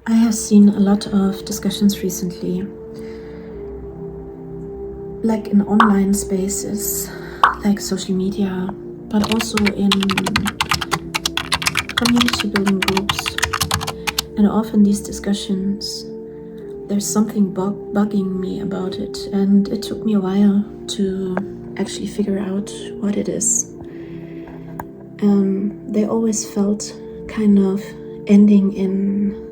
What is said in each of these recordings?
I have seen a lot of discussions recently, like in online spaces, like social media, but also in community building groups. And often these discussions, there's something bugging me about it, and it took me a while to actually figure out what it is. They always felt kind of ending in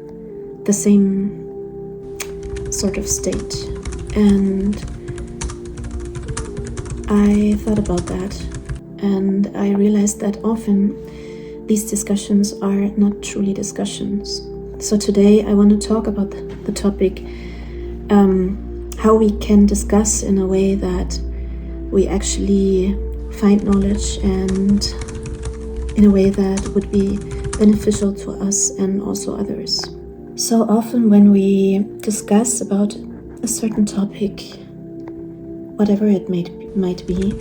the same sort of state, and I thought about that, and I realized that often these discussions are not truly discussions. So today I want to talk about the topic, how we can discuss in a way that we actually find knowledge, and in a way that would be beneficial to us and also others. So often when we discuss about a certain topic, whatever it might be,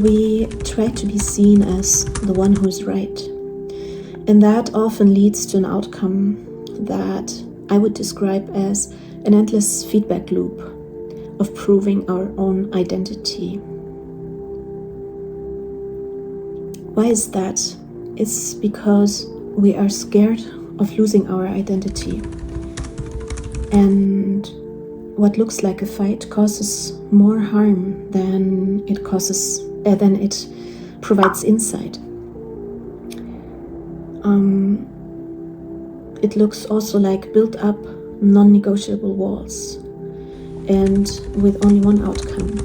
we try to be seen as the one who's right. And that often leads to an outcome that I would describe as an endless feedback loop of proving our own identity. Why is that? It's because we are scared of losing our identity. And what looks like a fight causes more harm than it provides insight. It looks also like built up non-negotiable walls, and with only one outcome,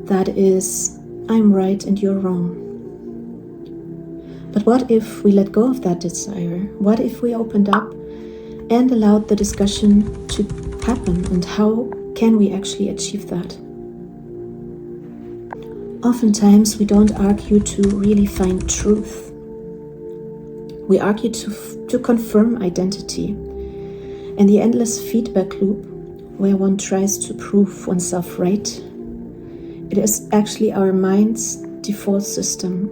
that is, I'm right and you're wrong. But what if we let go of that desire? What if we opened up and allowed the discussion to happen? And how can we actually achieve that? Oftentimes we don't argue to really find truth. We argue to confirm identity. And the endless feedback loop, where one tries to prove oneself right, it is actually our mind's default system.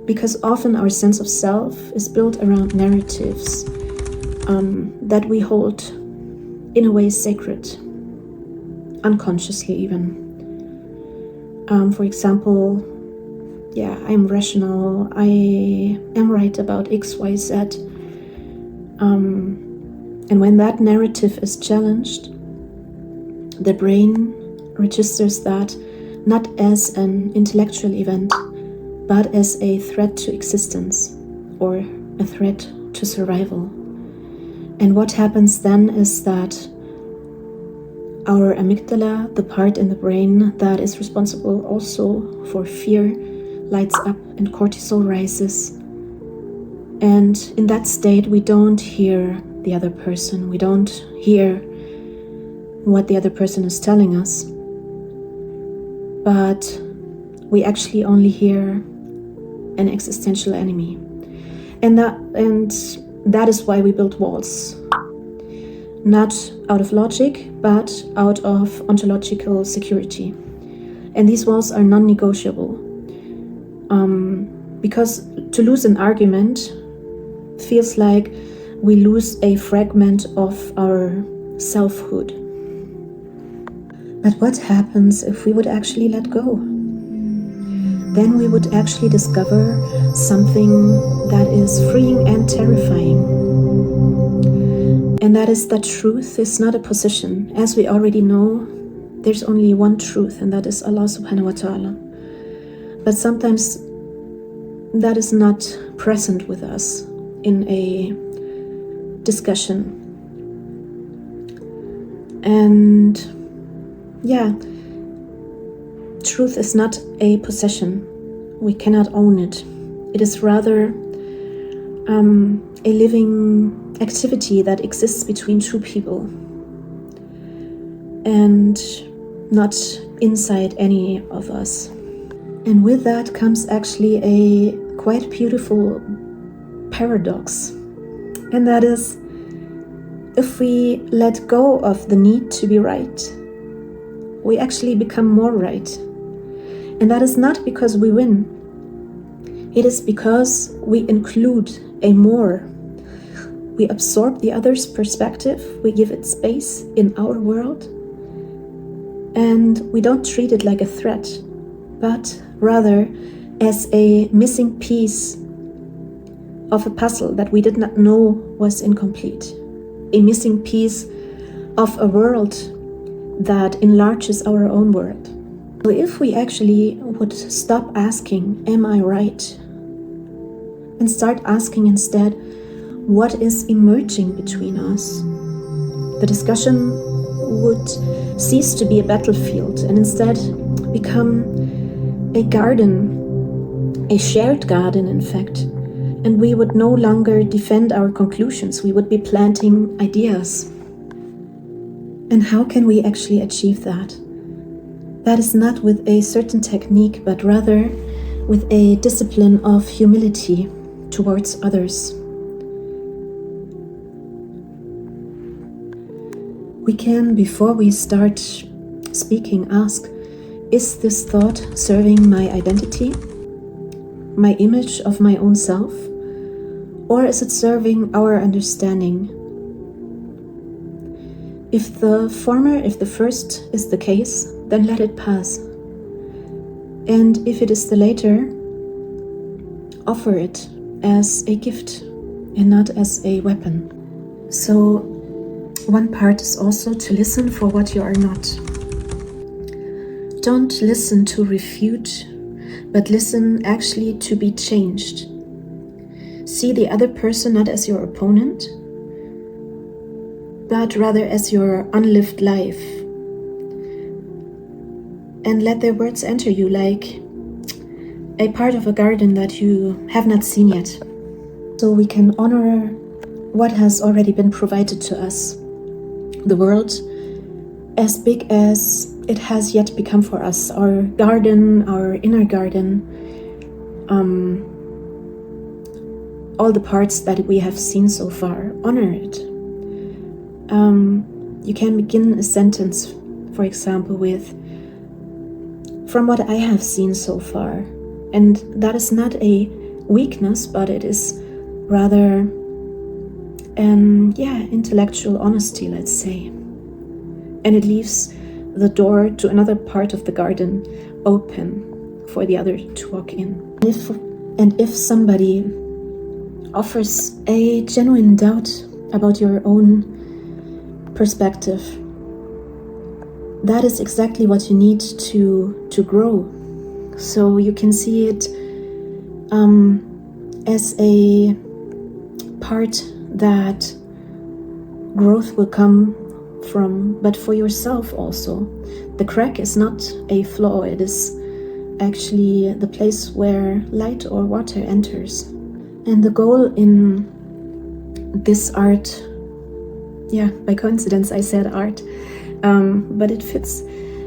Because often our sense of self is built around narratives that we hold in a way sacred, unconsciously even. For example, I'm rational, I am right about X, Y, Z. And when that narrative is challenged, the brain registers that not as an intellectual event, but as a threat to existence or a threat to survival. And what happens then is that our amygdala, the part in the brain that is responsible also for fear, lights up and cortisol rises. And in that state, we don't hear the other person. We don't hear what the other person is telling us. But we actually only hear an existential enemy. And that is why we build walls. Not out of logic, but out of ontological security. And these walls are non-negotiable. Because to lose an argument feels like we lose a fragment of our selfhood. But what happens if we would actually let go? Then we would actually discover something that is freeing and terrifying. And that is that truth is not a position. As we already know, there's only one truth, and that is Allah subhanahu wa ta'ala. But sometimes that is not present with us in a discussion. And truth is not a possession. We cannot own it. It is rather a living activity that exists between two people and not inside any of us. And with that comes actually a quite beautiful paradox. And that is, if we let go of the need to be right, we actually become more right. And that is not because we win. It is because we include a more. We absorb the other's perspective, we give it space in our world, and we don't treat it like a threat, but rather as a missing piece of a puzzle that we did not know was incomplete, a missing piece of a world that enlarges our own world. So if we actually would stop asking, am I right? And start asking instead, what is emerging between us? The discussion would cease to be a battlefield and instead become a garden, a shared garden in fact. And we would no longer defend our conclusions, we would be planting ideas. And how can we actually achieve that? That is not with a certain technique, but rather with a discipline of humility towards others. We can, before we start speaking, ask, is this thought serving my identity, my image of my own self, or is it serving our understanding? If the former, if the first is the case, then let it pass. And if it is the later, offer it as a gift and not as a weapon. So one part is also to listen for what you are not. Don't listen to refute, but listen actually to be changed. See the other person not as your opponent, but rather as your unlived life. And let their words enter you like a part of a garden that you have not seen yet. So we can honor what has already been provided to us. The world as big as it has yet become for us. Our garden, our inner garden, all the parts that we have seen so far. Honor it. You can begin a sentence, for example, with, from what I have seen so far. And that is not a weakness, but it is rather intellectual honesty, let's say. And it leaves the door to another part of the garden open for the other to walk in. And if somebody offers a genuine doubt about your own perspective, that is exactly what you need to grow. So you can see it as a part that growth will come from, but for yourself also. The crack is not a flaw, it is actually the place where light or water enters. And the goal in this art, by coincidence I said art, but it fits.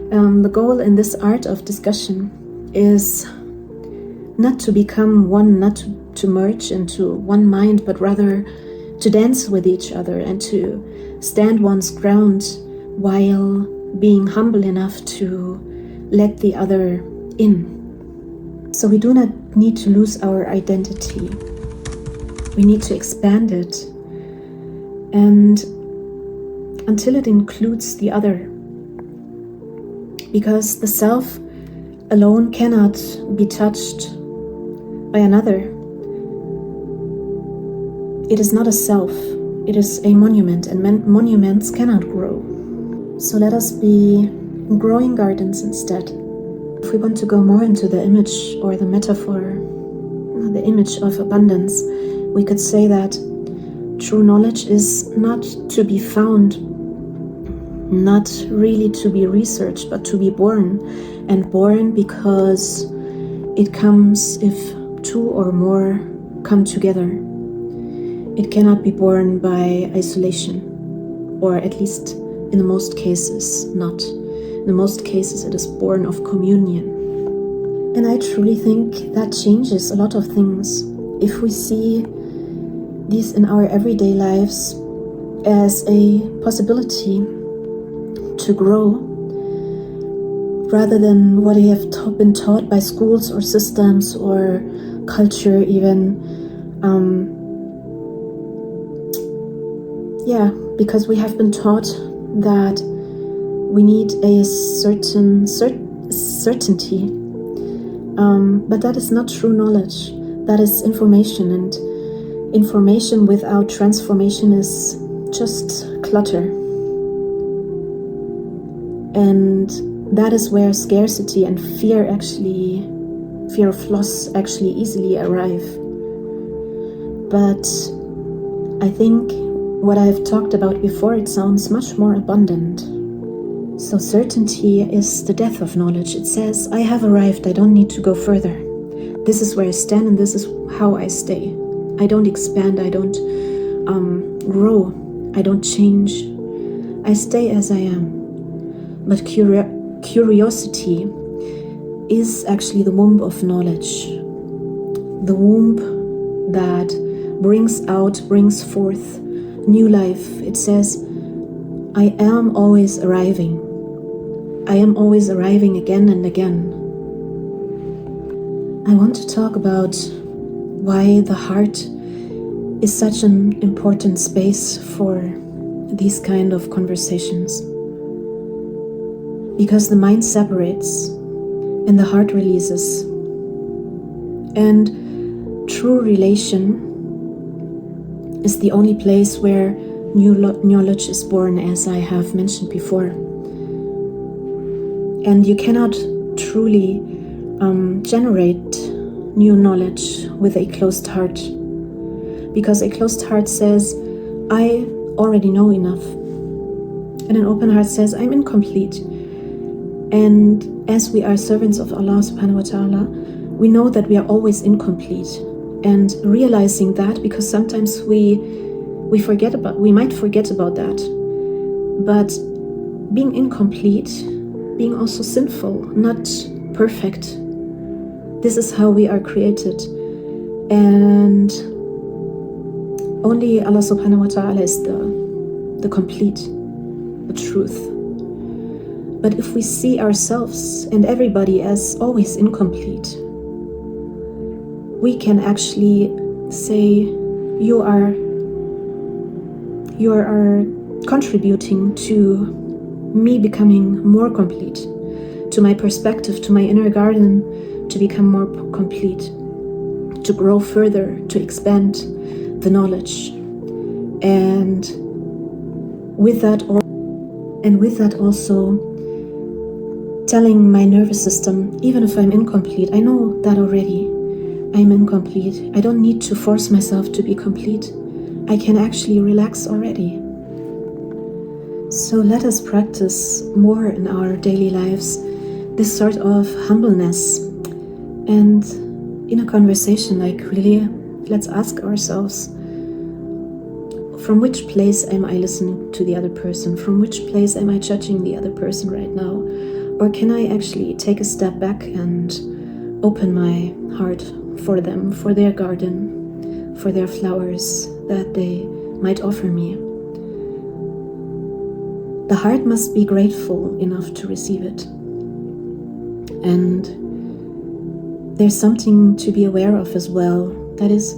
The goal in this art of discussion is not to become one, not to merge into one mind, but rather to dance with each other and to stand one's ground while being humble enough to let the other in. So we do not need to lose our identity. We need to expand it, and until it includes the other. Because the self alone cannot be touched by another. It is not a self, it is a monument, and monuments cannot grow. So let us be growing gardens instead. If we want to go more into the image or the metaphor, the image of abundance, we could say that true knowledge is not to be found, not really to be researched, but to be born. And born because it comes if two or more come together. It cannot be born by isolation, or at least in the most cases not. In the most cases it is born of communion. And I truly think that changes a lot of things. If we see these in our everyday lives as a possibility to grow, rather than what we have been taught by schools or systems or culture even, because we have been taught that we need a certain certainty, but that is not true knowledge. That is information, and information without transformation is just clutter. And that is where scarcity and fear of loss actually easily arrive. But I think what I've talked about before, it sounds much more abundant. So certainty is the death of knowledge. It says, I have arrived, I don't need to go further. This is where I stand and this is how I stay. I don't expand, I don't grow, I don't change. I stay as I am. But curiosity is actually the womb of knowledge. The womb that brings forth new life. It says, I am always arriving. I am always arriving again and again. I want to talk about why the heart is such an important space for these kind of conversations. Because the mind separates and the heart releases. And true relation is the only place where new knowledge is born, as I have mentioned before. And you cannot truly generate new knowledge with a closed heart. Because a closed heart says, I already know enough. And an open heart says, I'm incomplete. And as we are servants of Allah subhanahu wa ta'ala, we know that we are always incomplete. And realizing that, because sometimes we might forget about that. But being incomplete, being also sinful, not perfect, this is how we are created. And only Allah subhanahu wa ta'ala is the complete, the truth. But if we see ourselves and everybody as always incomplete, we can actually say, you are contributing to me becoming more complete, to my perspective, to my inner garden, to become more complete, to grow further, to expand the knowledge. And with that also telling my nervous system, even if I'm incomplete, I know that already. I'm incomplete. I don't need to force myself to be complete. I can actually relax already. So let us practice more in our daily lives this sort of humbleness. And in a conversation, like really, let's ask ourselves, from which place am I listening to the other person? From which place am I judging the other person right now? Or can I actually take a step back and open my heart for them, for their garden, for their flowers that they might offer me? The heart must be grateful enough to receive it. And there's something to be aware of as well. That is,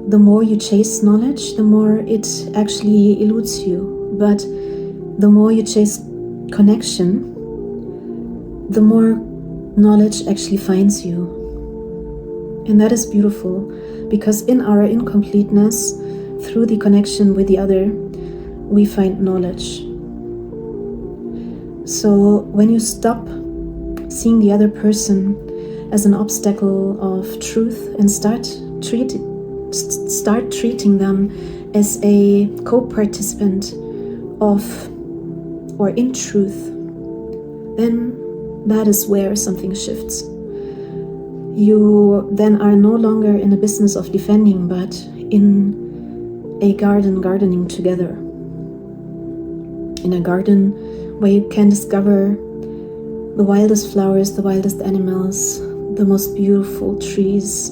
the more you chase knowledge, the more it actually eludes you. But the more you chase connection, the more knowledge actually finds you. And that is beautiful, because in our incompleteness, through the connection with the other, we find knowledge. So when you stop seeing the other person as an obstacle of truth and start treating them as a co-participant of or in truth, then that is where something shifts. You then are no longer in a business of defending, but in a gardening together. In a garden where you can discover the wildest flowers, the wildest animals, the most beautiful trees,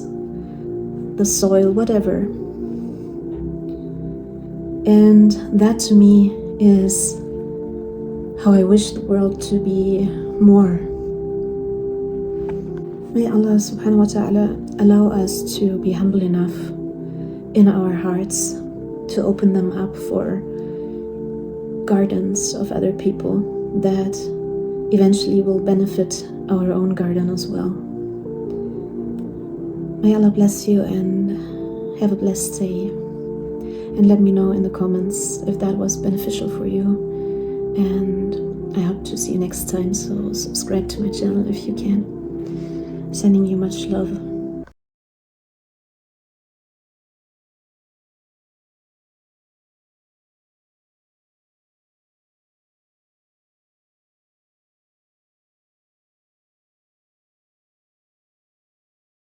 the soil, whatever. And that to me is how I wish the world to be more. May Allah subhanahu wa ta'ala allow us to be humble enough in our hearts to open them up for gardens of other people that eventually will benefit our own garden as well. May Allah bless you and have a blessed day. And let me know in the comments if that was beneficial for you. And I hope to see you next time, so subscribe to my channel if you can. Sending you much love.